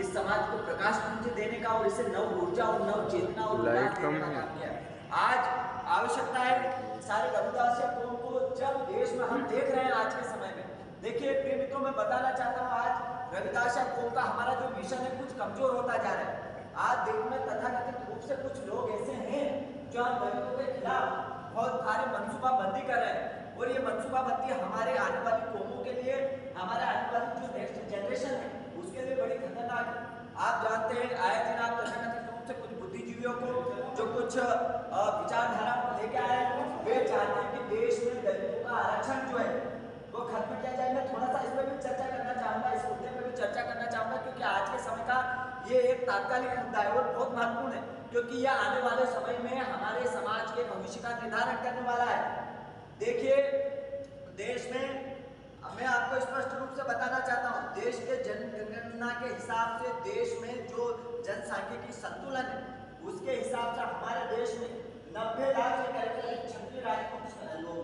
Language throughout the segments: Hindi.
इस समाज को प्रकाश पुंज देने का और इसे नव ऊर्जा और नव चेतना और उल्लास देने का काम किया। आज आवश्यकता है सारे रविदासिया कौम को, जब देश में हम देख रहे हैं आज के समय में, देखिए प्रिय मित्रों, मैं बताना चाहता हूँ आज रविदासिया कौम का हमारा जो मिशन है कुछ कमजोर होता जा रहा है। आज देश में तथाकथित रूप से कुछ लोग ऐसे हैं जो हम दलितों के खिलाफ बहुत सारे मनसूबाबंदी कर रहे हैं, और ये मनसूबाबंदी हमारे आने वाली कौमों के लिए, हमारे आने वाली जो नेक्स्ट जनरेशन है उसके लिए बड़ी खतरनाक है। आप जानते हैं आए दिन आप तथाकथित रूप से कुछ बुद्धिजीवियों को जो कुछ विचारधारा लेके आए हैं, वे चाहते हैं कि देश में दलितों का आरक्षण जो है वो खत्म किया जाए। मैं थोड़ा सा इस पर भी चर्चा करना चाहूंगा, इस मुद्दे पर भी चर्चा करना चाहूंगा, क्योंकि आज के समय का ये एक तात्कालिक मुद्दा है और बहुत महत्वपूर्ण है, क्योंकि यह आने वाले समय में हमारे समाज के भविष्य का निर्धारण करने वाला है। देखिए देश में, मैं आपको स्पष्ट रूप से बताना चाहता हूं, देश के जनगणना के हिसाब से देश में जो जनसांख्यिकी संतुलन है उसके हिसाब से हमारे देश में 90 लाख से करीब 36 लाख लोग,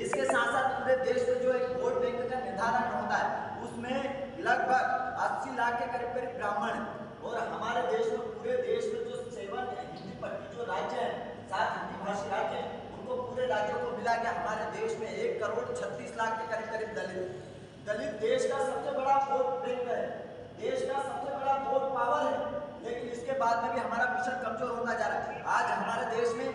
इसके साथ साथ पूरे देश में जो एक वोट बैंक का निर्धारण होता है उसमें लगभग 80 लाख के करीब करीब ब्राह्मण है। और हमारे देश में, पूरे देश में जो 7 हिंदी पट्टी जो राज्य है, 7 हिंदी भाषी राज्य है, उनको पूरे राज्यों को मिला के हमारे देश में 1,36,00,000 के करीब करीब दलित देश का सबसे बड़ा वोट बैंक है, देश का सबसे बड़ा वोट पावर है, लेकिन इसके बाद में भी हमारा मिशन कमजोर होता जा रहा है। आज हमारे देश में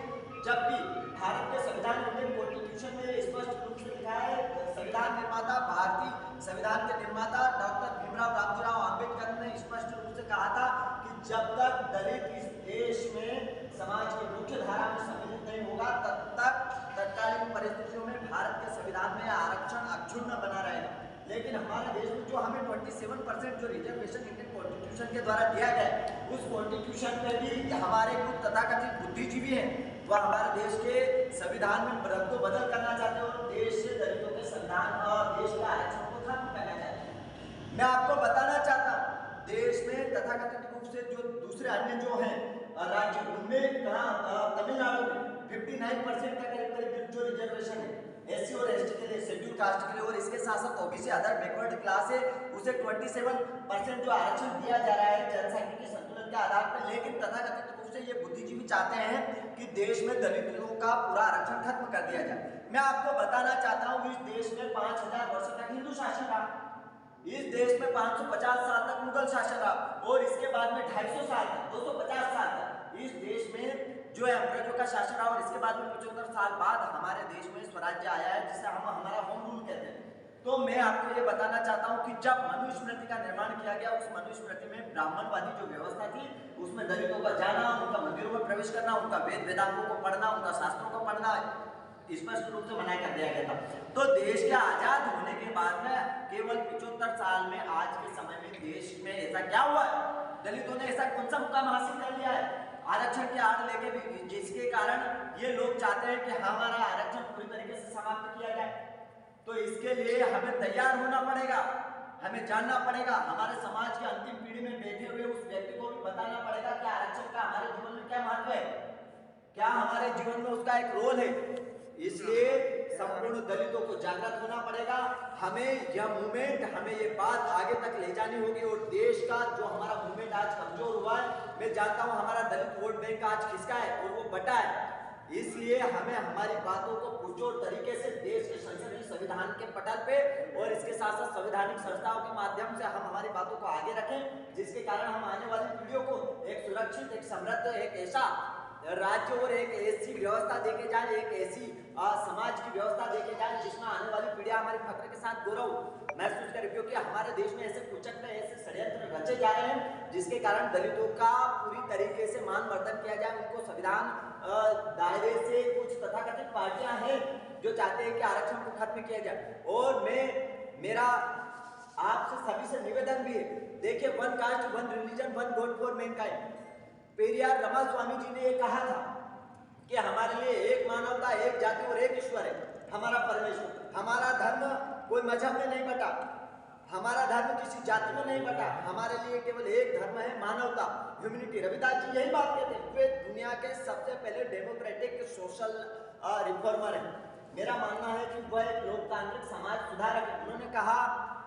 जब भी भारत के संविधान, इंडियन कॉन्स्टिट्यूशन में स्पष्ट रूप से लिखा है, संविधान निर्माता, भारतीय संविधान के निर्माता डॉक्टर भीमराव रामजीराव आंबेडकर ने स्पष्ट रूप से कहा था कि जब तक दलित इस देश में समाज की मुख्य धारा में सम्मिलित नहीं होगा तब तक तत्कालीन परिस्थितियों में भारत के संविधान में आरक्षण अक्षुण्ण बना रहेगा। लेकिन हमारे देश में जो हमें 27% जो रिजर्वेशन इंडियन कॉन्स्टिट्यूशन के द्वारा दिया गया है, उस कॉन्स्टिट्यूशन में भी हमारे कुछ तथाकथित बुद्धिजीवी हैं वह हमारे देश के संविधान में बदल करना चाहते हैं और देश से दलितों के संविधान और देश के आरक्षण को खत्म करना चाहते हैं। मैं आपको बताना चाहता हूँ देश में तथाकथित रूप से जो दूसरे अन्य जो हैं राज्य, उनमें तमिलनाडु में 59% का करीब करीब जो रिजर्वेशन है एससी और एसटी के लिए, शेड्यूल कास्ट के लिए, और इसके साथ साथ ओबीसी अदर बैकवर्ड क्लास है उसे 27% जो आरक्षण दिया जा रहा है जनसंख्या के संतुलन के आधार पर। लेकिन तथाकथित रूप से ये बुद्धिजीवी चाहते हैं कि देश में दलितों का पूरा आरक्षण खत्म कर दिया जाए। मैं आपको बताना चाहता हूँ इस देश में 5000 वर्षों तक हिंदू शासन रहा, इस देश में 550 साल तक मुगल शासन रहा, और इसके बाद में 250 साल तक, 250 साल तक इस देश में जो है अंग्रेजों का शासन रहा, और इसके बाद में 75 साल बाद हमारे देश में स्वराज्य आया है जिसे हम हमारा होम रूल कहते हैं। तो मैं आपको ये बताना चाहता हूं कि जब मनुस्मृति का निर्माण किया गया, उस मनुस्मृति में ब्राह्मणवादी जो व्यवस्था थी उसमें दलितों का जाना, उनका मंदिरों में प्रवेश करना, उनका वेद वेदांतों को पढ़ना, उनका शास्त्रों को पढ़ना स्पष्ट रूप से मना कर दिया गया था। तो देश के आजाद होने के बाद में केवल 75 साल में आज के समय में देश में ऐसा क्या हुआ है, दलितों ने ऐसा कौन सा मुकाम हासिल कर लिया है आरक्षण के आड़ लेके भी, जिसके कारण ये लोग चाहते हैं कि हमारा आरक्षण पूरी तरीके से समाप्त किया जाए। तो इसके लिए हमें तैयार होना पड़ेगा, हमें जानना पड़ेगा, हमारे समाज की अंतिम पीढ़ी में बैठे हुए उस व्यक्ति को भी बताना पड़ेगा कि आरक्षण का हमारे जीवन में क्या महत्व है, क्या हमारे जीवन में उसका एक रोल है। इसलिए संपूर्ण दलितों को जागृत होना पड़ेगा, हमें यह मूवमेंट, हमें ये बात आगे तक ले जानी होगी। और देश का जो हमारा मूवमेंट आज कमजोर हुआ है, मैं जानता हूं हमारा दलित वोट बैंक आज खिसका है और वो बटा है, इसलिए हमें हमारी बातों को पुरजोर तरीके से देश के संसदीय संविधान के पटल पे और इसके साथ साथ संवैधानिक संस्थाओं के माध्यम से हम हमारी बातों को आगे रखें, जिसके कारण हम आने वाली पीढ़ियों को एक सुरक्षित, एक समृद्ध, एक ऐसा राज्य और एक ऐसी व्यवस्था देके जाए, एक ऐसी समाज की व्यवस्था देके जाए जिसमें आने वाली पीढ़ियां हमारे फक्र के साथ गौरव महसूस करें। क्योंकि हमारे देश में ऐसे कुचक्र, ऐसे षड्यंत्र रचे जा रहे हैं जिसके कारण दलितों का पूरी तरीके से मान मर्दन किया जाए, उनको संविधान दायरे से कुछ तथाकथित पार्टियां हैं जो चाहते हैं कि आरक्षण को खत्म किया जाए। और मेरा आपसे सभी से निवेदन भी है, देखिए one caste one religion one vote for mankind, Periyar Ramaswamy ji ने ये कहा था कि हमारे लिए एक मानवता, एक जाति और एक ईश्वर है, हमारा परमेश्वर। हमारा धर्म कोई मजहब में नहीं बटा, हमारा धर्म किसी जाति में नहीं बटा, हमारे लिए केवल एक धर्म है, मानवता, ह्यूमैनिटी। रविदास जी यही बात कहते हैं, वे दुनिया के सबसे पहले डेमोक्रेटिक सोशल रिफॉर्मर है। मेरा मानना है कि वह एक लोकतांत्रिक समाज सुधारक है। उन्होंने कहा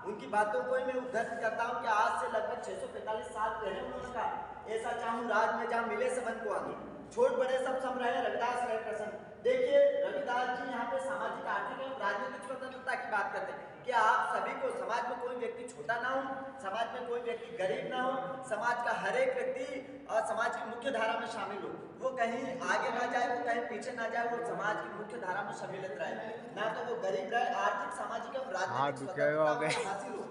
उनकी बातों को ही मैं उद्धृत करता हूँ कि आज से लगभग 645 साल पहले उन्होंने कहा, ऐसा चाहूँ राज में जहाँ मिले सबन को आगे, छोट बड़े सब सम रहे, रविदास रहे प्रसन्न। देखिए रविदास जी यहाँ पे सामाजिक आर्थिक एवं राजनीतिक स्वतंत्रता की बात करते हैं कि आप सभी को, समाज में कोई व्यक्ति छोटा ना हो, समाज में कोई व्यक्ति गरीब ना हो, समाज का हर एक व्यक्ति और समाज की मुख्य धारा में शामिल हो, वो कहीं आगे ना जाए, वो कहीं पीछे ना जाए, वो समाज की मुख्य धारा में सम्मिलित रहे, ना तो वो गरीब रहे, आर्थिक सामाजिक एवं राजनीतिक स्वतंत्रता हासिल हो।